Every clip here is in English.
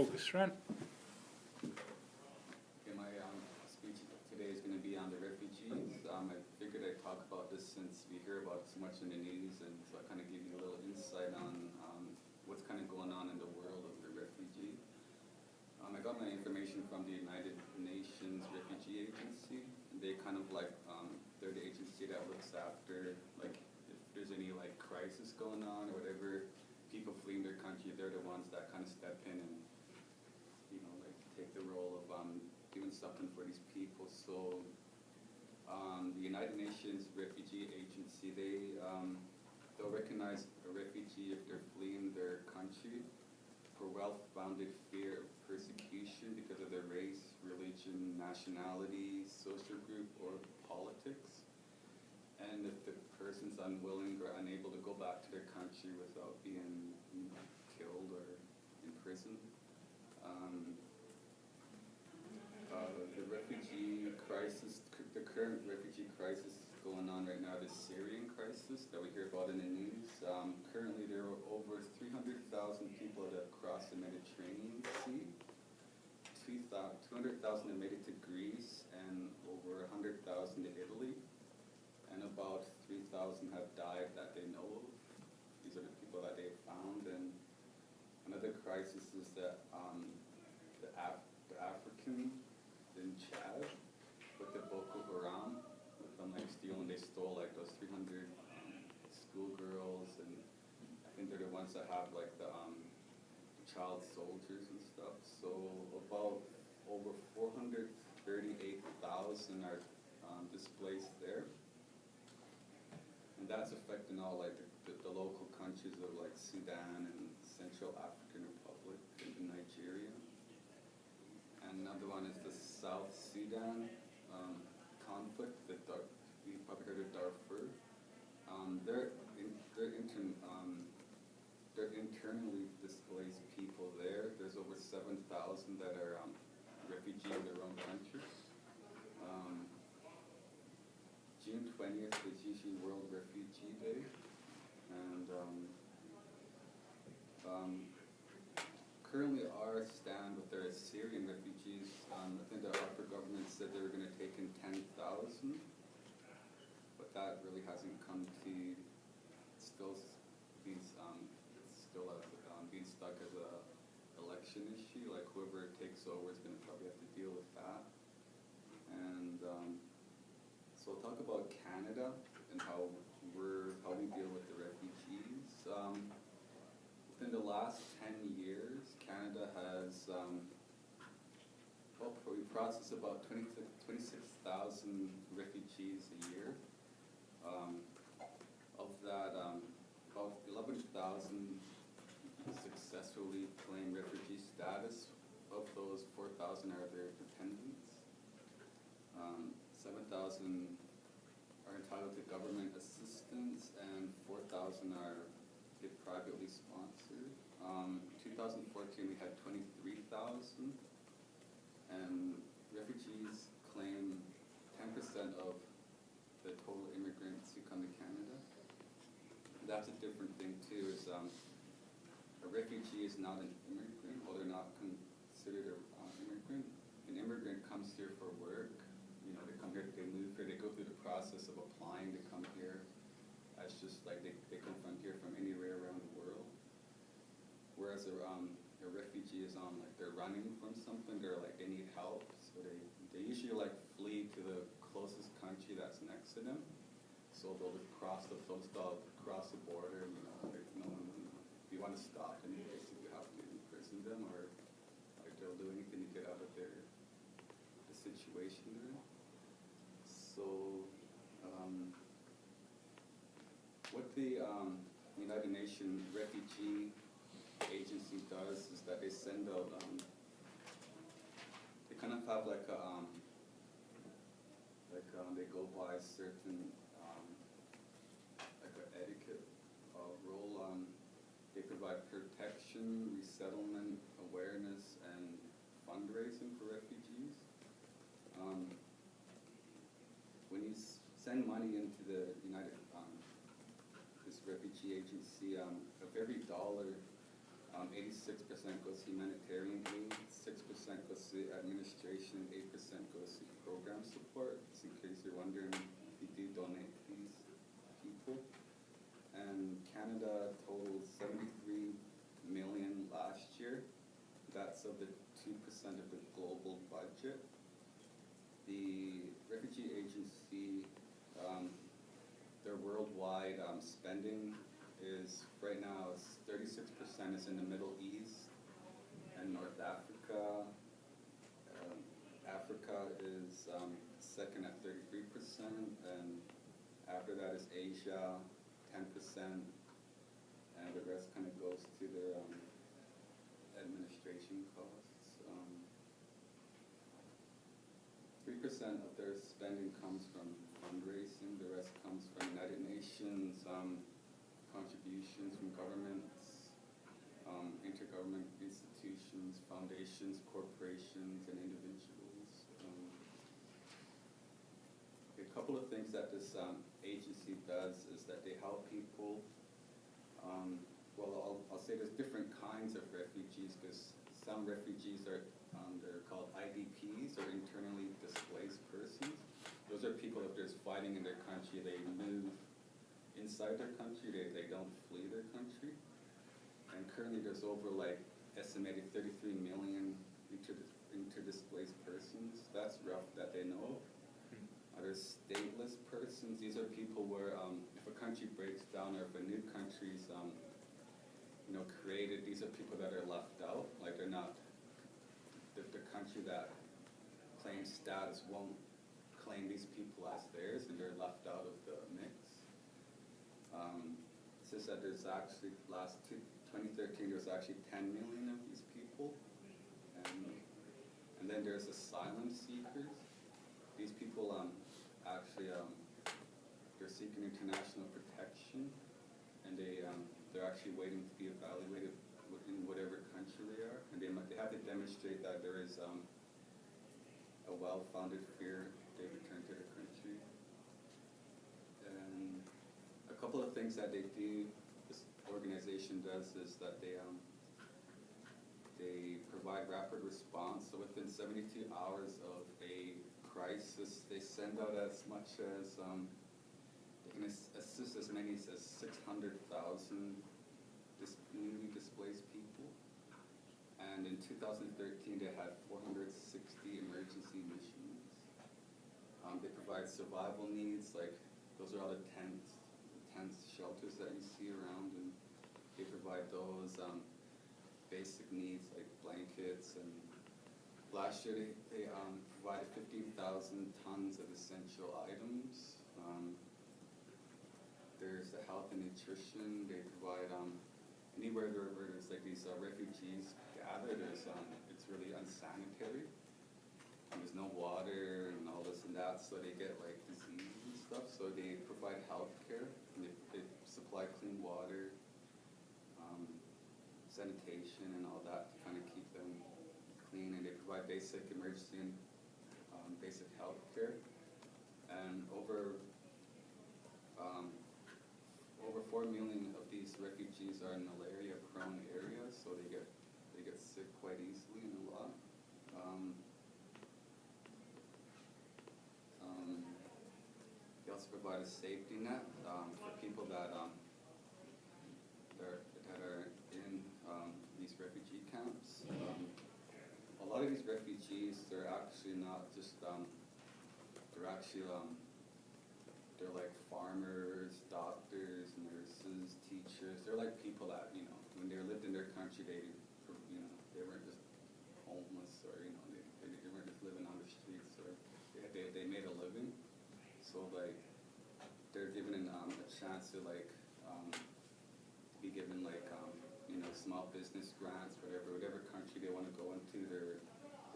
focus front. Okay, my speech today is going to be on the refugees. I figured I'd talk about this since we hear about it so much in the news, and so I kind of give you a little insight on what's kind of going on in the world of the refugee. I got my information from the United Nations Refugee Agency. They kind of like, they're the agency that looks after, like, if there's any like crisis going on or whatever, people fleeing their country, they're the ones that kind of step in and, you know, like take the role of doing something for these people. So the United Nations Refugee Agency, they'll recognize a refugee if they're fleeing their country for well-founded fear of persecution because of their race, religion, nationality, social group, or politics. And if the person's unwilling or unable to go back to their country without being killed or imprisoned. The refugee crisis, the current refugee crisis going on right now, the Syrian crisis that we hear about in the news. Currently there are over 300,000 people that have crossed the Mediterranean Sea, 200,000 have made it to Greece, and over 100,000 to Italy, and about 3,000 have died that they know of. These are the people that they found. And another crisis is that the African in Chad with the Boko Haram, with them like they stole like those 300 schoolgirls, and I think they're the ones that have like the child soldiers and stuff. So about over 438,000 are displaced there, and that's affecting all like the local countries of like Sudan and Central African Republic and Nigeria. And another one is the South Sudan conflict. You've probably heard of Darfur. They're internally displaced people there. There's over 7,000 that are refugees in their own country. June 20th is usually World Refugee Day, and currently our stand with the Syrian refugees, I think the Harper government said they were going to take in 10,000, but that really hasn't come to being stuck as a election issue. Like whoever takes over is going to probably have to deal with that. And so I'll talk about Canada and how we deal with the refugees. Within the last 10 years, Canada has we process about 26,000 refugees a year. Of that, about 11,000 successfully claim refugee status. Of those, 4,000 are their dependents. 7,000 are entitled to government assistance, and 4,000 get privately sponsored. 2014 we had 23,000, and refugees claim 10% of the total immigrants who come to Canada. That's a different thing too, is a refugee is not an immigrant, or they're not considered an immigrant. An immigrant comes here for work. You know, they come here, they move here, they go through the process of applying to come here. That's just like they come from here from anywhere around the world. Whereas a refugee is on like they're running from something, they need help, so they usually like flee to the closest country that's next to them. So they'll cross the border, you know, like no one, if you want to stop them, you basically have to imprison them, or like they'll do anything to get out of the situation they're in. So what the United Nations Refugee Agency does is that they send out, they kind of have like a, they go by certain, like an etiquette role. They provide protection, resettlement, awareness, and fundraising for refugees. When you send money into the this refugee agency, of every dollar, 86% goes to humanitarian aid, program support, just in case you're wondering if you do donate to these people. And Canada totaled 73 million last year. That's of the 2% of the global budget. The Refugee Agency, their worldwide spending is right now 36% is in the Middle East and North Africa. Africa is second at 33%, and after that is Asia, 10%, and the rest kind of goes to their administration costs. 3% of their spending comes from fundraising. The rest comes from United Nations, contributions from governments, intergovernment institutions, foundations, corporations, and individuals. A couple of things that this agency does is that they help people. Well, I'll say there's different kinds of refugees, because some refugees are they're called IDPs, or internally displaced persons. Those are people, if there's fighting in their country, they move inside their country, they don't flee their country. And currently there's over estimated 33 million interdisplaced persons. That's rough that they know of. There's stateless persons. These are people where if a country breaks down, or if a new country's created, these are people that are left out. Like they're not, the country that claims status won't claim these people as theirs, and they're left out of the mix. It says that there's actually, 2013, there's actually 10 million of these people. And then there's asylum seekers. These people they're seeking international protection, and they're actually waiting to be evaluated in whatever country they are, and they have to demonstrate that there is a well-founded fear they return to their country. And a couple of things that they do, this organization does, is that they provide rapid response. So within 72 hours of a crisis, they send out as much as, they can assist as many as 600,000 newly displaced people. And in 2013, they had 460 emergency missions. They provide survival needs, like those are all the tents, shelters that you see around, and they provide those basic needs like blankets. And last year they provided 15,000 tons of essential items. There's the health and nutrition. They provide anywhere where there's like these refugees gather, it's really unsanitary. There's no water and all this and that, so they get like disease and stuff. So they provide health care, and they supply clean water, sanitation and all that to kind of keep them clean, and they provide basic emergency and basic health care. And over 4 million of these refugees are in malaria-prone areas, so they get sick quite easily and a lot. They also provide a safety net for people that are in these refugee camps. A lot of these refugees, they're actually not just they're like farmers, doctors, nurses, teachers. They're like people that, when they lived in their country, they weren't just homeless, or they weren't just living on the streets, or they made a living. So like they're given a chance to be given small business grants, whatever country they want to go into, they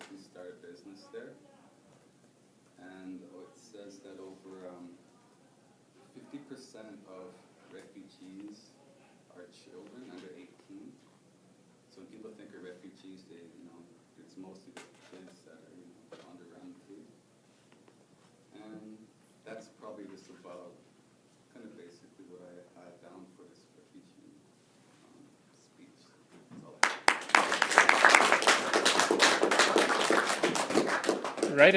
can start a business there. And it says that over 50% of refugees are children under 18. So when people think of refugees, it's mostly the kids that are on the run too. And that's probably just about kind of basically what I had down for this refugee speech. That's all I have. Right.